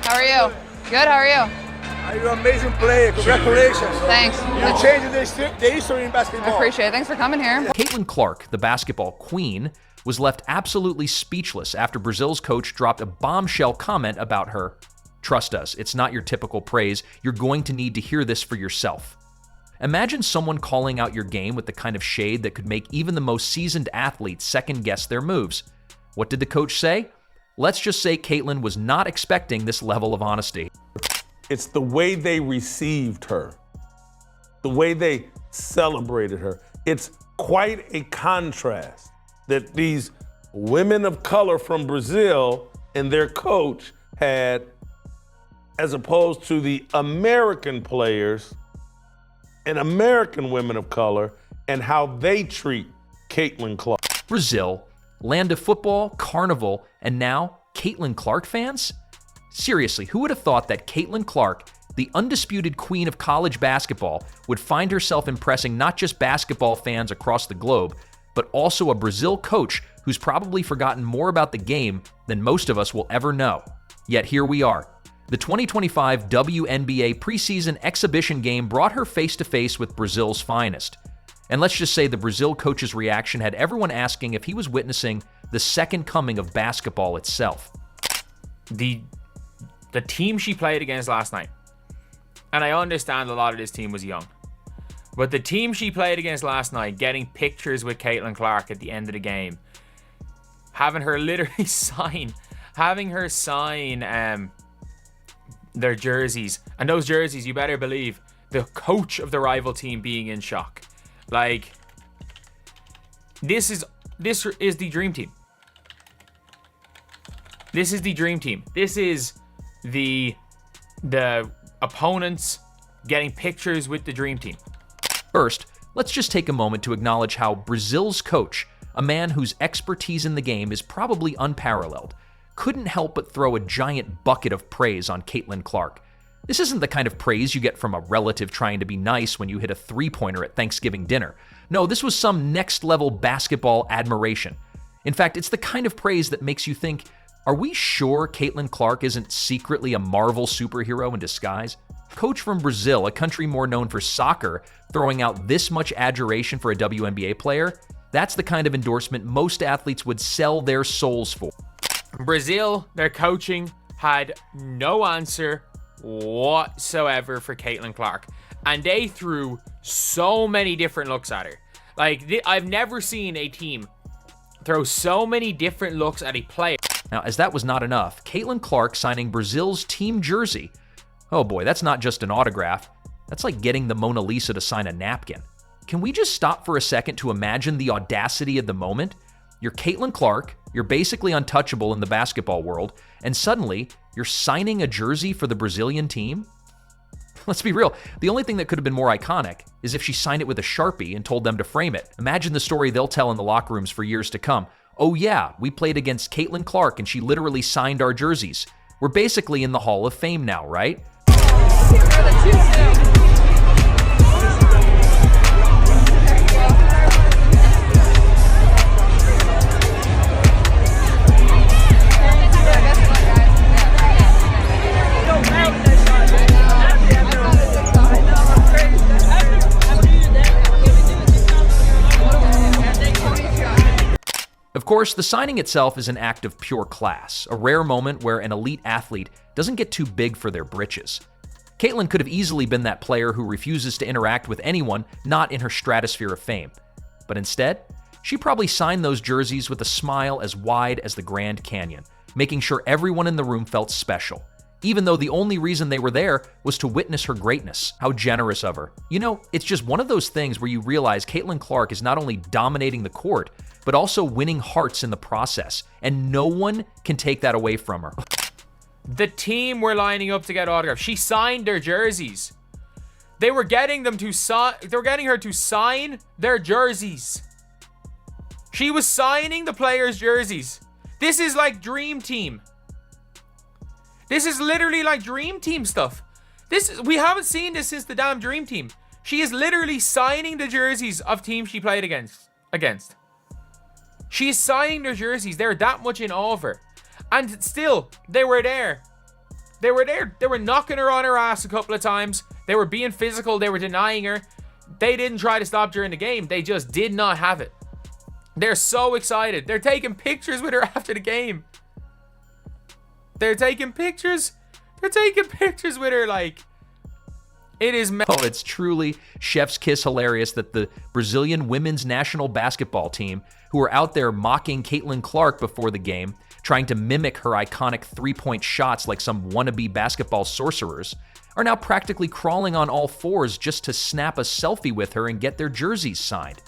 How are you? Good, how are you? You're an amazing player. Congratulations. Thanks. You're changing the history in basketball. I appreciate it. Thanks for coming here. Caitlin Clark, the basketball queen, was left absolutely speechless after Brazil's coach dropped a bombshell comment about her. Trust us, it's not your typical praise. You're going to need to hear this for yourself. Imagine someone calling out your game with the kind of shade that could make even the most seasoned athletes second-guess their moves. What did the coach say? Let's just say Caitlin was not expecting this level of honesty. It's the way they received her, the way they celebrated her. It's quite a contrast that these women of color from Brazil and their coach had, as opposed to the American players and American women of color and how they treat Caitlin Clark. Brazil, land of football, carnival, and now Caitlin Clark fans? Seriously, who would have thought that Caitlin Clark, the undisputed queen of college basketball, would find herself impressing not just basketball fans across the globe, but also a Brazil coach who's probably forgotten more about the game than most of us will ever know. Yet here we are. The 2025 WNBA preseason exhibition game brought her face-to-face with Brazil's finest. And let's just say the Brazil coach's reaction had everyone asking if he was witnessing the second coming of basketball itself. The team she played against last night, and I understand a lot of this team was young, but the team she played against last night, getting pictures with Caitlin Clark at the end of the game, having her literally sign their jerseys, and those jerseys, you better believe, the coach of the rival team being in shock. Like, this is the dream team. This is the dream team. This is the opponents getting pictures with the dream team. First, let's just take a moment to acknowledge how Brazil's coach, a man whose expertise in the game is probably unparalleled, couldn't help but throw a giant bucket of praise on Caitlin Clark. This isn't the kind of praise you get from a relative trying to be nice when you hit a three-pointer at Thanksgiving dinner. No, this was some next-level basketball admiration. In fact, it's the kind of praise that makes you think, are we sure Caitlin Clark isn't secretly a Marvel superhero in disguise? Coach from Brazil, a country more known for soccer, throwing out this much adoration for a WNBA player? That's the kind of endorsement most athletes would sell their souls for. Brazil, their coaching had no answer whatsoever for Caitlin Clark. And they threw so many different looks at her. Like, I've never seen a team throw so many different looks at a player. Now, as that was not enough, Caitlin Clark signing Brazil's team jersey. Oh boy, that's not just an autograph. That's like getting the Mona Lisa to sign a napkin. Can we just stop for a second to imagine the audacity of the moment? You're Caitlin Clark, you're basically untouchable in the basketball world, and suddenly you're signing a jersey for the Brazilian team? Let's be real, the only thing that could have been more iconic is if she signed it with a Sharpie and told them to frame it. Imagine the story they'll tell in the locker rooms for years to come. Oh yeah, we played against Caitlin Clark and she literally signed our jerseys. We're basically in the Hall of Fame now, right? Of course, the signing itself is an act of pure class, a rare moment where an elite athlete doesn't get too big for their britches. Caitlin could have easily been that player who refuses to interact with anyone not in her stratosphere of fame. But instead, she probably signed those jerseys with a smile as wide as the Grand Canyon, making sure everyone in the room felt special, even though the only reason they were there was to witness her greatness. How generous of her. You know, it's just one of those things where you realize Caitlin Clark is not only dominating the court, but also winning hearts in the process, and no one can take that away from her. The team were lining up to get autographs. She signed their jerseys. They were getting them to sign. They were getting her to sign their jerseys. She was signing the players' jerseys. This is like Dream Team. This is literally like Dream Team stuff. We haven't seen this since the damn Dream Team. She is literally signing the jerseys of teams she played against. She is signing their jerseys. They're that much in awe of her. And still, they were there. They were there. They were knocking her on her ass a couple of times. They were being physical. They were denying her. They didn't try to stop during the game. They just did not have it. They're so excited. They're taking pictures with her after the game. They're taking pictures. They're taking pictures with her like... It is... Oh, it's truly chef's kiss hilarious that the Brazilian women's national basketball team, who are out there mocking Caitlin Clark before the game, trying to mimic her iconic three-point shots like some wannabe basketball sorcerers, are now practically crawling on all fours just to snap a selfie with her and get their jerseys signed.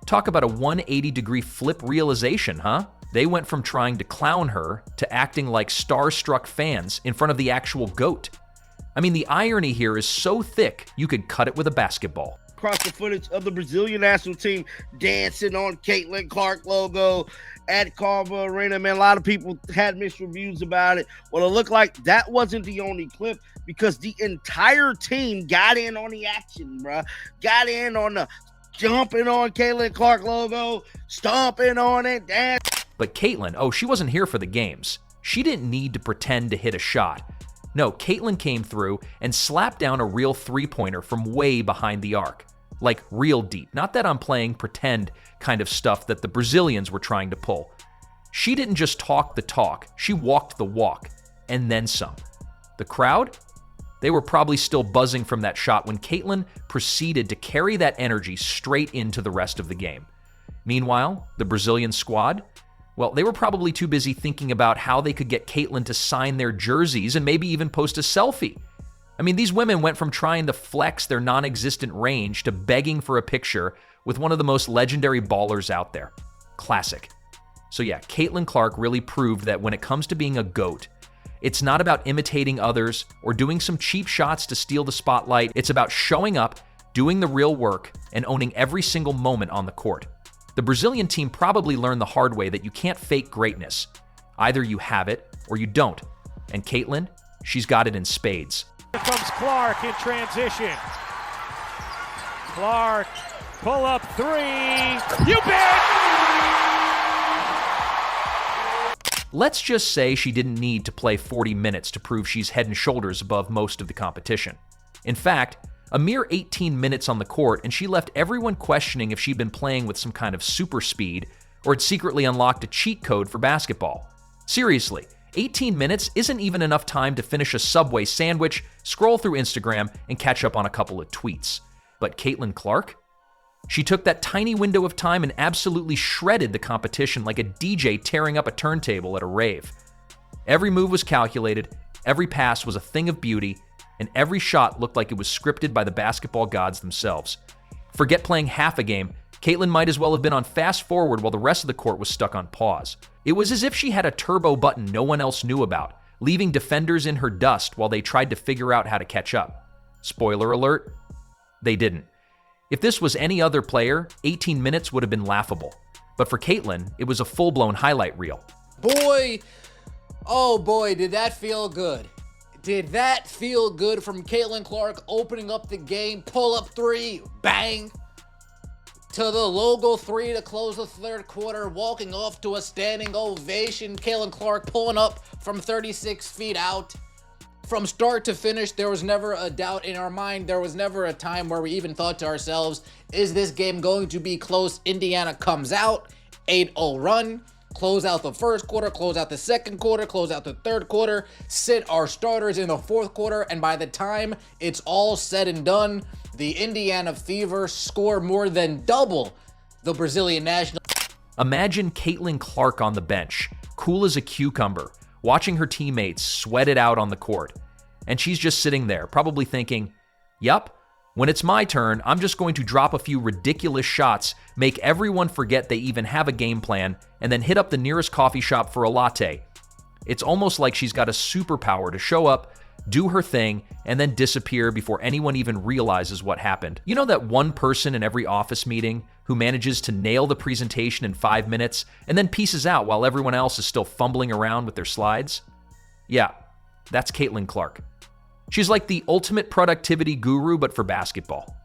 Talk about a 180-degree flip realization, huh? They went from trying to clown her to acting like starstruck fans in front of the actual GOAT. I mean, the irony here is so thick, you could cut it with a basketball. Across the footage of the Brazilian national team dancing on Caitlin Clark logo at Carva Arena. Man, a lot of people had mixed reviews about it. Well, it looked like that wasn't the only clip because the entire team got in on the action, bruh. Got in on the jumping on Caitlin Clark logo, stomping on it, dancing. But Caitlin, oh, she wasn't here for the games. She didn't need to pretend to hit a shot. No, Caitlin came through and slapped down a real three-pointer from way behind the arc. Like real deep. Not that I'm playing pretend kind of stuff that the Brazilians were trying to pull. She didn't just talk the talk, she walked the walk, and then some. The crowd? They were probably still buzzing from that shot when Caitlin proceeded to carry that energy straight into the rest of the game. Meanwhile, the Brazilian squad? Well, they were probably too busy thinking about how they could get Caitlin to sign their jerseys and maybe even post a selfie. I mean, these women went from trying to flex their non-existent range to begging for a picture with one of the most legendary ballers out there. Classic. So yeah, Caitlin Clark really proved that when it comes to being a GOAT, it's not about imitating others or doing some cheap shots to steal the spotlight. It's about showing up, doing the real work, and owning every single moment on the court. The Brazilian team probably learned the hard way that you can't fake greatness. Either you have it or you don't. And Caitlin, she's got it in spades. Here comes Clark in transition. Clark, pull up three. You bet! Let's just say she didn't need to play 40 minutes to prove she's head and shoulders above most of the competition. In fact, a mere 18 minutes on the court, and she left everyone questioning if she'd been playing with some kind of super speed or had secretly unlocked a cheat code for basketball. Seriously, 18 minutes isn't even enough time to finish a Subway sandwich, scroll through Instagram, and catch up on a couple of tweets. But Caitlin Clark? She took that tiny window of time and absolutely shredded the competition like a DJ tearing up a turntable at a rave. Every move was calculated, every pass was a thing of beauty, and every shot looked like it was scripted by the basketball gods themselves. Forget playing half a game, Caitlin might as well have been on fast forward while the rest of the court was stuck on pause. It was as if she had a turbo button no one else knew about, leaving defenders in her dust while they tried to figure out how to catch up. Spoiler alert, they didn't. If this was any other player, 18 minutes would have been laughable. But for Caitlin, it was a full-blown highlight reel. Boy, oh boy, did that feel good. Did that feel good from Caitlin Clark opening up the game, pull-up three, bang, to the logo three to close the third quarter, walking off to a standing ovation. Caitlin Clark pulling up from 36 feet out. From start to finish, there was never a doubt in our mind. There was never a time where we even thought to ourselves, is this game going to be close? Indiana comes out, 8-0 run. Close out the first quarter, close out the second quarter, close out the third quarter, sit our starters in the fourth quarter, and by the time it's all said and done, the Indiana Fever score more than double the Brazilian national. Imagine Caitlin Clark on the bench, cool as a cucumber, watching her teammates sweat it out on the court. And she's just sitting there, probably thinking, yup, when it's my turn, I'm just going to drop a few ridiculous shots, make everyone forget they even have a game plan, and then hit up the nearest coffee shop for a latte. It's almost like she's got a superpower to show up, do her thing, and then disappear before anyone even realizes what happened. You know that one person in every office meeting who manages to nail the presentation in 5 minutes and then pieces out while everyone else is still fumbling around with their slides? Yeah, that's Caitlin Clark. She's like the ultimate productivity guru, but for basketball.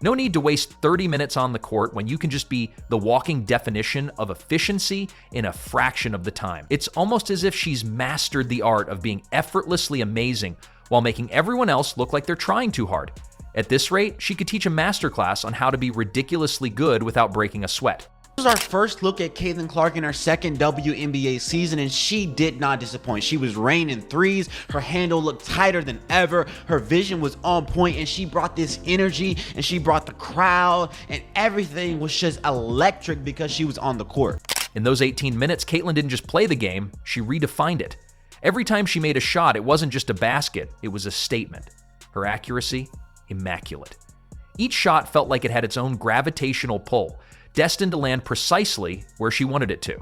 No need to waste 30 minutes on the court when you can just be the walking definition of efficiency in a fraction of the time. It's almost as if she's mastered the art of being effortlessly amazing while making everyone else look like they're trying too hard. At this rate, she could teach a masterclass on how to be ridiculously good without breaking a sweat. This was our first look at Caitlin Clark in her second WNBA season, and she did not disappoint. She was raining threes, her handle looked tighter than ever, her vision was on point, and she brought this energy, and she brought the crowd, and everything was just electric because she was on the court. In those 18 minutes, Caitlin didn't just play the game, she redefined it. Every time she made a shot, it wasn't just a basket, it was a statement. Her accuracy, immaculate. Each shot felt like it had its own gravitational pull, destined to land precisely where she wanted it to.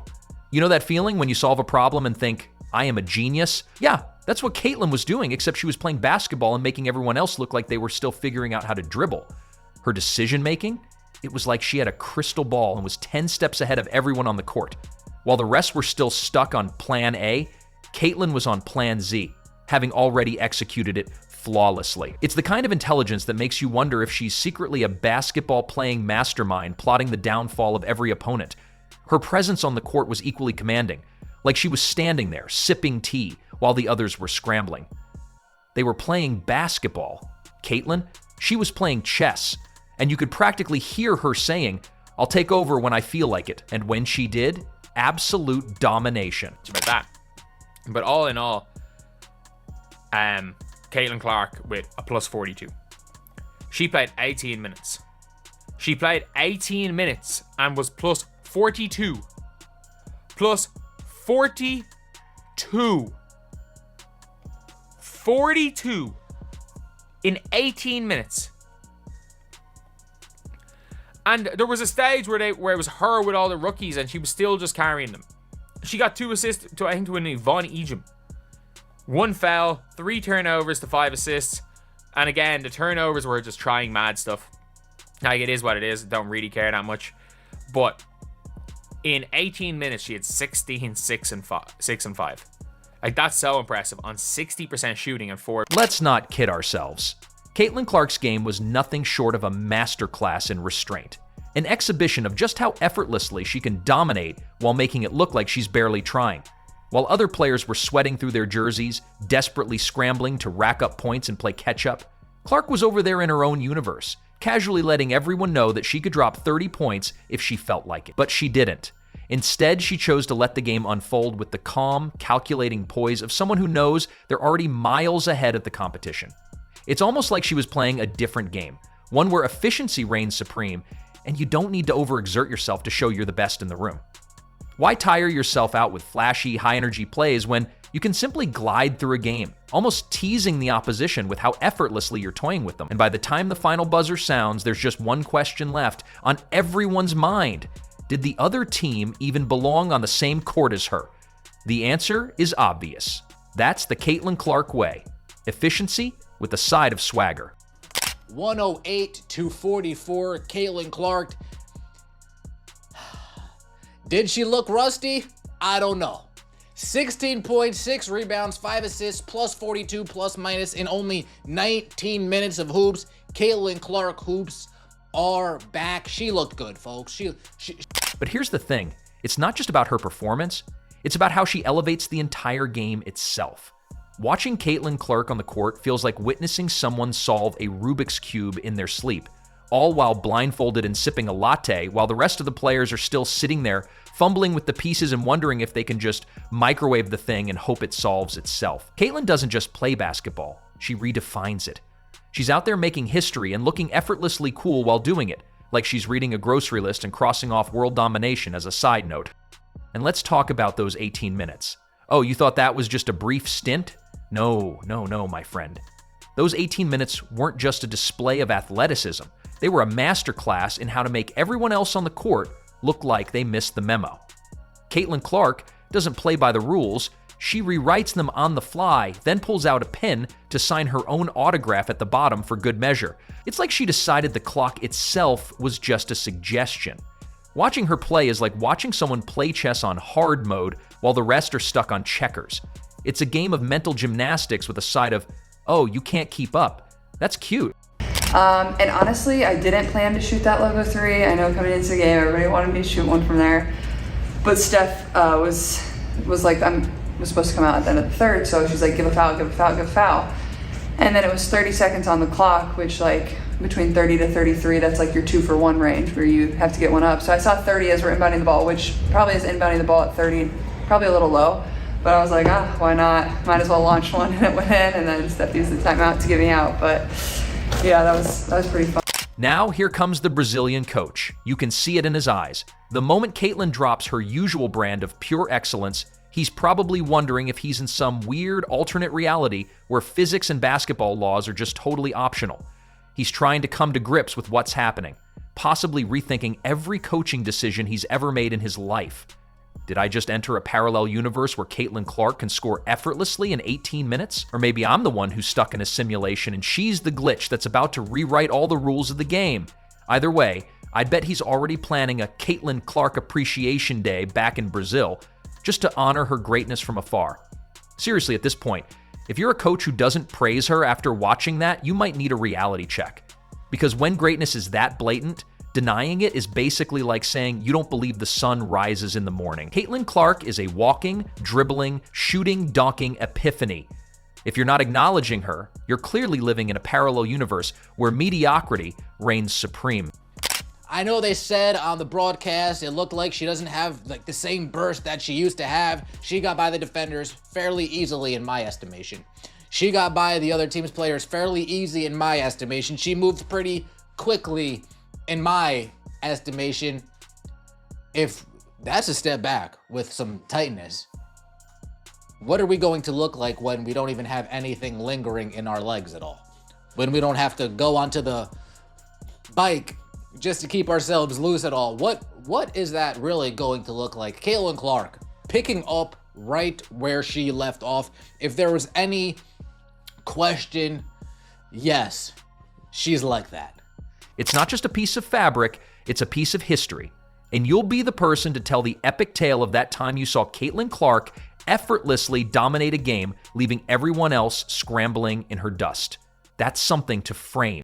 You know that feeling when you solve a problem and think, I am a genius? Yeah, that's what Caitlin was doing, except she was playing basketball and making everyone else look like they were still figuring out how to dribble. Her decision-making? It was like she had a crystal ball and was 10 steps ahead of everyone on the court. While the rest were still stuck on Plan A, Caitlin was on Plan Z, having already executed it flawlessly. It's the kind of intelligence that makes you wonder if she's secretly a basketball-playing mastermind plotting the downfall of every opponent. Her presence on the court was equally commanding, like she was standing there, sipping tea, while the others were scrambling. They were playing basketball. Caitlin, she was playing chess, and you could practically hear her saying, I'll take over when I feel like it, and when she did, absolute domination. It's about that. But all in all, Caitlin Clark with a plus 42. She played 18 minutes. She played 18 minutes and was plus 42. Plus 42. 42 in 18 minutes. And there was a stage where it was her with all the rookies and she was still just carrying them. She got 2 assists to, I think, to an Yvonne Ejim. 1 foul, 3 turnovers to 5 assists. And again, the turnovers were just trying mad stuff. Like, it is what it is. Don't really care that much. But in 18 minutes, she had 16, 6 and 5. Like, that's so impressive on 60% shooting and 4. Let's not kid ourselves. Caitlin Clark's game was nothing short of a masterclass in restraint. An exhibition of just how effortlessly she can dominate while making it look like she's barely trying. While other players were sweating through their jerseys, desperately scrambling to rack up points and play catch-up, Clark was over there in her own universe, casually letting everyone know that she could drop 30 points if she felt like it. But she didn't. Instead, she chose to let the game unfold with the calm, calculating poise of someone who knows they're already miles ahead of the competition. It's almost like she was playing a different game, one where efficiency reigns supreme, and you don't need to overexert yourself to show you're the best in the room. Why tire yourself out with flashy, high-energy plays when you can simply glide through a game, almost teasing the opposition with how effortlessly you're toying with them? And by the time the final buzzer sounds, there's just one question left on everyone's mind. Did the other team even belong on the same court as her? The answer is obvious. That's the Caitlin Clark way. Efficiency with a side of swagger. 108-44, Caitlin Clark. Did she look rusty? I don't know. 16.6 rebounds, 5 assists, plus 42 plus minus in only 19 minutes of hoops. Caitlin Clark hoops are back. She looked good, folks. But here's the thing. It's not just about her performance. It's about how she elevates the entire game itself. Watching Caitlin Clark on the court feels like witnessing someone solve a Rubik's Cube in their sleep, all while blindfolded and sipping a latte, while the rest of the players are still sitting there, fumbling with the pieces and wondering if they can just microwave the thing and hope it solves itself. Caitlin doesn't just play basketball, she redefines it. She's out there making history and looking effortlessly cool while doing it, like she's reading a grocery list and crossing off world domination as a side note. And let's talk about those 18 minutes. Oh, you thought that was just a brief stint? No, my friend. Those 18 minutes weren't just a display of athleticism. They were a masterclass in how to make everyone else on the court look like they missed the memo. Caitlin Clark doesn't play by the rules. She rewrites them on the fly, then pulls out a pen to sign her own autograph at the bottom for good measure. It's like she decided the clock itself was just a suggestion. Watching her play is like watching someone play chess on hard mode while the rest are stuck on checkers. It's a game of mental gymnastics with a side of, oh, you can't keep up. That's cute. And honestly, I didn't plan to shoot that logo 3. I know coming into the game, everybody wanted me to shoot one from there. But Steph was like, was supposed to come out at the end of the third, so she's like, give a foul, give a foul, give a foul. And then it was 30 seconds on the clock, which like between 30 to 33, that's like your 2-for-1 range where you have to get one up. So I saw 30 as we're inbounding the ball, which probably is inbounding the ball at 30, probably a little low. But I was like, why not? Might as well launch one, and it went in, and then Steph used the timeout to get me out. But yeah, that was pretty fun. Now here comes the Brazilian coach. You can see it in his eyes. The moment Caitlin drops her usual brand of pure excellence, he's probably wondering if he's in some weird alternate reality where physics and basketball laws are just totally optional. He's trying to come to grips with what's happening, possibly rethinking every coaching decision he's ever made in his life. Did I just enter a parallel universe where Caitlin Clark can score effortlessly in 18 minutes? Or maybe I'm the one who's stuck in a simulation and she's the glitch that's about to rewrite all the rules of the game. Either way, I'd bet he's already planning a Caitlin Clark Appreciation Day back in Brazil, just to honor her greatness from afar. Seriously, at this point, if you're a coach who doesn't praise her after watching that, you might need a reality check. Because when greatness is that blatant, denying it is basically like saying you don't believe the sun rises in the morning. Caitlin Clark is a walking, dribbling, shooting, dunking epiphany. If you're not acknowledging her, you're clearly living in a parallel universe where mediocrity reigns supreme. I know they said on the broadcast it looked like she doesn't have like the same burst that she used to have. She got by the defenders fairly easily in my estimation. She got by the other team's players fairly easy in my estimation. She moved pretty quickly in my estimation. If that's a step back with some tightness, what are we going to look like when we don't even have anything lingering in our legs at all? When we don't have to go onto the bike just to keep ourselves loose at all? What is that really going to look like? Caitlin Clark picking up right where she left off. If there was any question, yes, she's like that. It's not just a piece of fabric, it's a piece of history. And you'll be the person to tell the epic tale of that time you saw Caitlin Clark effortlessly dominate a game, leaving everyone else scrambling in her dust. That's something to frame.